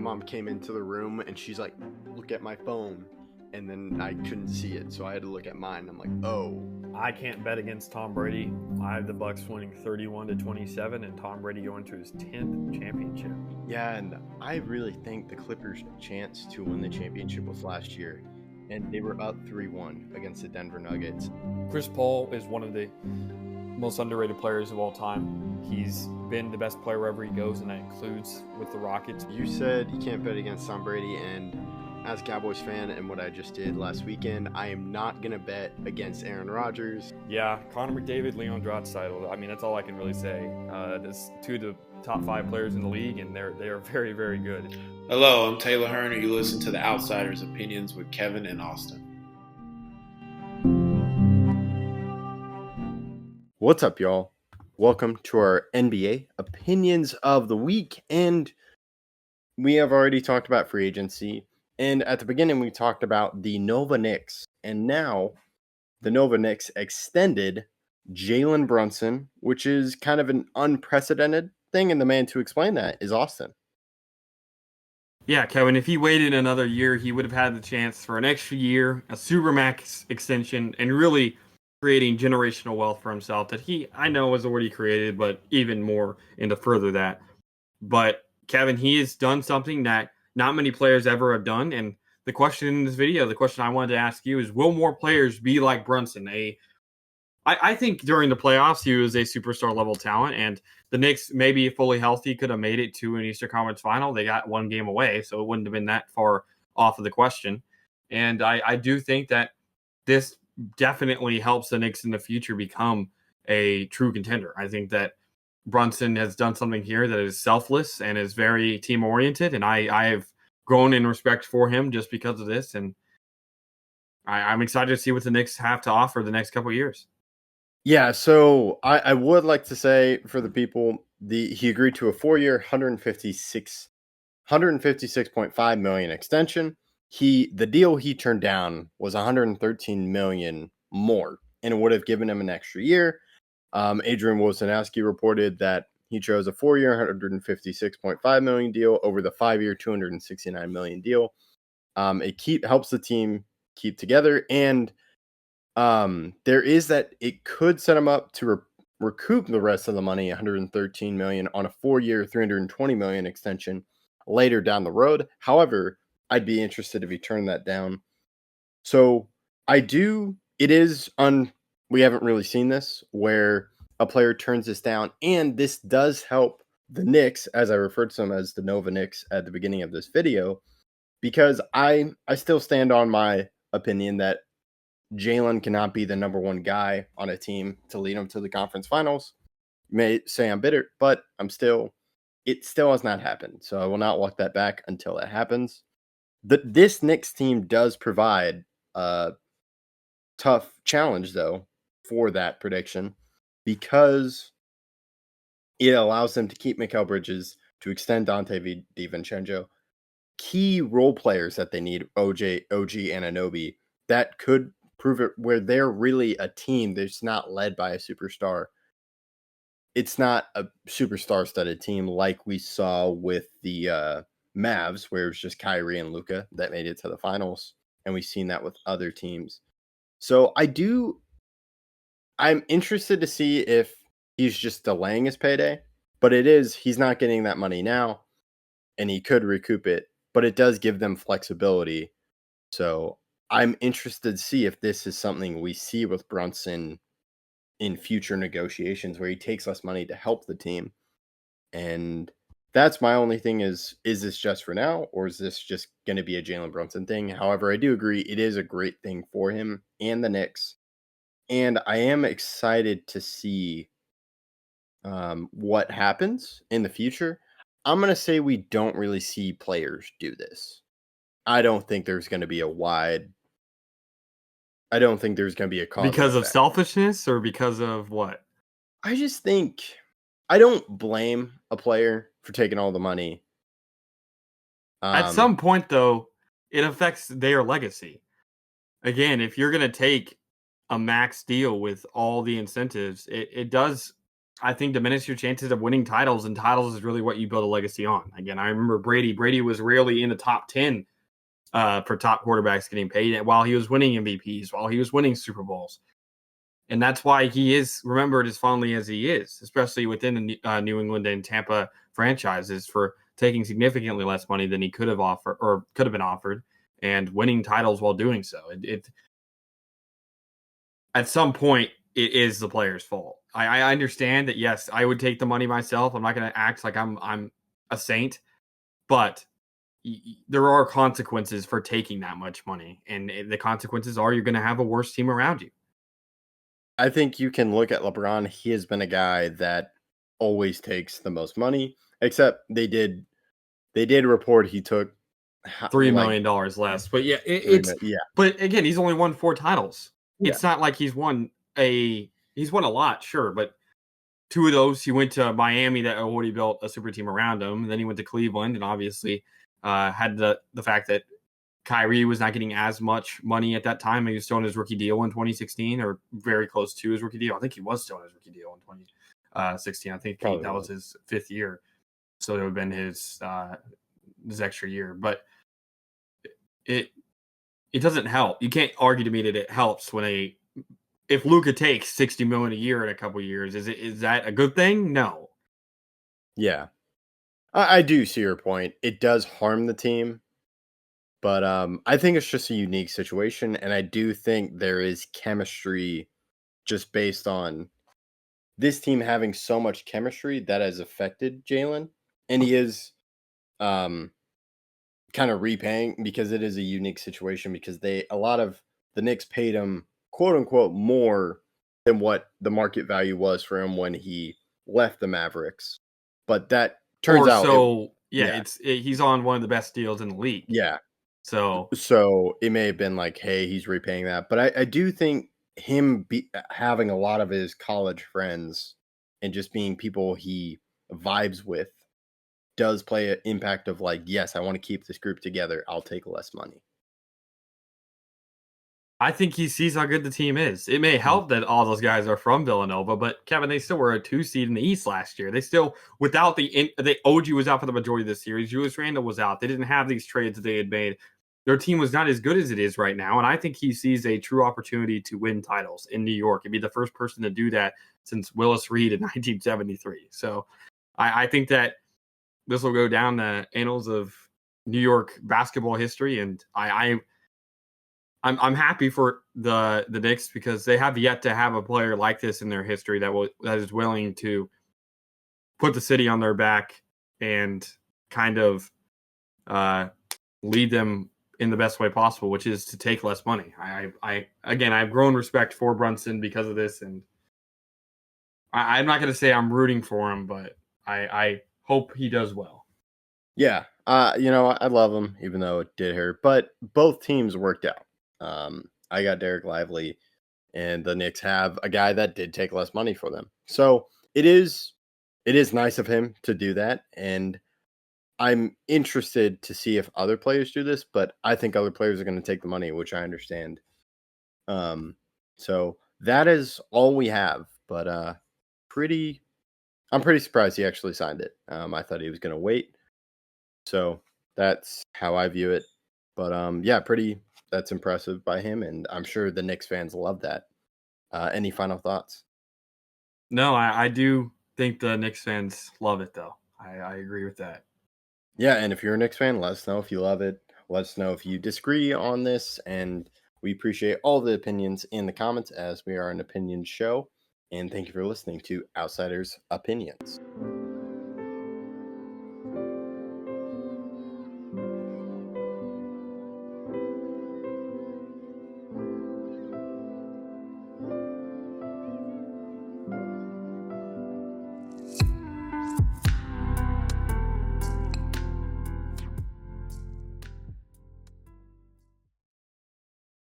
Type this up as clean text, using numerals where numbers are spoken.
mom came into the room and she's like, look at my phone. And then I couldn't see it, so I had to look at mine. I'm like, oh. I can't bet against Tom Brady. I have the Bucks winning 31-27 and Tom Brady going to his 10th championship. Yeah, and I really think the Clippers' chance to win the championship was last year. And they were up 3-1 against the Denver Nuggets. Chris Paul is one of the most underrated players of all time. He's been the best player wherever he goes, and that includes with the Rockets. You said you can't bet against Tom Brady, and as a Cowboys fan and what I just did last weekend, I am not going to bet against Aaron Rodgers. Yeah, Connor McDavid, Leon Draisaitl. I mean, that's all I can really say. There's two of the top 5 players in the league, and they are very, very good. Hello, I'm Taylor Hearn, and you listen to The Outsiders' Opinions with Kevin and Austin. What's up, y'all? Welcome to our NBA Opinions of the Week, and we have already talked about free agency. And at the beginning, we talked about the Nova Knicks. And now, the Nova Knicks extended Jalen Brunson, which is kind of an unprecedented thing. And the man to explain that is Austin. Yeah, Kevin, if he waited another year, he would have had the chance for an extra year, a Supermax extension, and really creating generational wealth for himself that I know has already created, but even more and to further that. But, Kevin, he has done something that not many players ever have done. And the question in this video, the question I wanted to ask you is, will more players be like Brunson? I think during the playoffs, he was a superstar level talent, and the Knicks, maybe fully healthy, could have made it to an Eastern Conference final. They got one game away, so it wouldn't have been that far off of the question. And I do think that this definitely helps the Knicks in the future become a true contender. I think that Brunson has done something here that is selfless and is very team-oriented, and I have grown in respect for him just because of this, and I'm excited to see what the Knicks have to offer the next couple of years. Yeah, so I would like to say for the people, he agreed to a 4-year, $156.5 million extension. The deal he turned down was $113 million more, and it would have given him an extra year. Adrian Wojnarowski reported that he chose a 4-year, $156.5 million deal over the 5-year, $269 million deal. It helps the team keep together, and there is that it could set him up to recoup the rest of the money, $113 million, on a 4-year, $320 million extension later down the road. However, I'd be interested if he turned that down. So we haven't really seen this where a player turns this down, and this does help the Knicks, as I referred to them as the Nova Knicks at the beginning of this video, because I still stand on my opinion that Jalen cannot be the number one guy on a team to lead them to the conference finals. You may say I'm bitter, but it still has not happened. So I will not walk that back until it happens. This Knicks team does provide a tough challenge, though, for that prediction, because it allows them to keep Mikal Bridges, to extend Dante DiVincenzo, key role players that they need, OG Anunoby, that could prove it where they're really a team that's not led by a superstar. It's not a superstar-studded team like we saw with the Mavs, where it was just Kyrie and Luka that made it to the finals, and we've seen that with other teams. So I'm interested to see if he's just delaying his payday, but he's not getting that money now, and he could recoup it, but it does give them flexibility. So I'm interested to see if this is something we see with Brunson in future negotiations where he takes less money to help the team. And that's my only thing is this just for now, or is this just going to be a Jalen Brunson thing? However, I do agree it is a great thing for him and the Knicks. And I am excited to see what happens in the future. I'm going to say we don't really see players do this. I don't think there's going to be a cause Because of effect. selfishness or because of what? I just think I don't blame a player for taking all the money. At some point, though, it affects their legacy. Again, if you're going to take a max deal with all the incentives, it does I think diminish your chances of winning titles, and titles is really what you build a legacy on. Again, I remember Brady. Brady was rarely in the top 10 for top quarterbacks getting paid while he was winning MVPs, while he was winning Super Bowls. And that's why he is remembered as fondly as he is, especially within the New England and Tampa franchises, for taking significantly less money than he could have offered or could have been offered, and winning titles while doing so. It at some point it is the player's fault. I understand that. Yes, I would take the money myself. I'm not going to act like I'm a saint, but there are consequences for taking that much money, and the consequences are you're going to have a worse team around you. I think you can look at LeBron. He has been a guy that always takes the most money, except they did report he took $3 like million less. But yeah, yeah. but again, he's only won 4 titles. Yeah. It's not like he's won a lot, sure, but 2 of those he went to Miami that already built a super team around him. And then he went to Cleveland and obviously had the fact that Kyrie was not getting as much money at that time. He was still on his rookie deal in 2016, or very close to his rookie deal. I think he was still on his rookie deal in 2016. I think that was his 5th year. So it would have been his extra year. But it doesn't help. You can't argue to me that it helps when if Luka takes $60 million a year in a couple of years. Is that a good thing? No. Yeah. I do see your point. It does harm the team. But I think it's just a unique situation, and I do think there is chemistry just based on this team having so much chemistry that has affected Jalen, and he is kind of repaying because it is a unique situation because a lot of the Knicks paid him quote unquote more than what the market value was for him when he left the Mavericks, but that turns out he's on one of the best deals in the league. Yeah. So it may have been like, hey, he's repaying that. But I do think him having a lot of his college friends and just being people he vibes with does play an impact of like, yes, I want to keep this group together. I'll take less money. I think he sees how good the team is. It may help that all those guys are from Villanova, but Kevin, they still were a 2 seed in the East last year. They still, without OG was out for the majority of the series. Julius Randle was out. They didn't have these trades that they had made. Their team was not as good as it is right now, and I think he sees a true opportunity to win titles in New York and be the first person to do that since Willis Reed in 1973. So I think that this will go down the annals of New York basketball history, and I'm happy for the Knicks because they have yet to have a player like this in their history that is willing to put the city on their back and kind of lead them in the best way possible, which is to take less money. I've grown respect for Brunson because of this, and I'm not going to say I'm rooting for him, but I hope he does well. Yeah, I love him, even though it did hurt. But both teams worked out. I got Derek Lively, and the Knicks have a guy that did take less money for them. So it is nice of him to do that, and I'm interested to see if other players do this, but I think other players are going to take the money, which I understand. So that is all we have, but I'm pretty surprised he actually signed it. I thought he was going to wait. So that's how I view it. But that's impressive by him, and I'm sure the Knicks fans love that. Any final thoughts? No, I do think the Knicks fans love it, though. I agree with that. Yeah, and if you're a Knicks fan, let us know if you love it. Let us know if you disagree on this, and we appreciate all the opinions in the comments as we are an opinion show. And thank you for listening to Outsiders Opinions.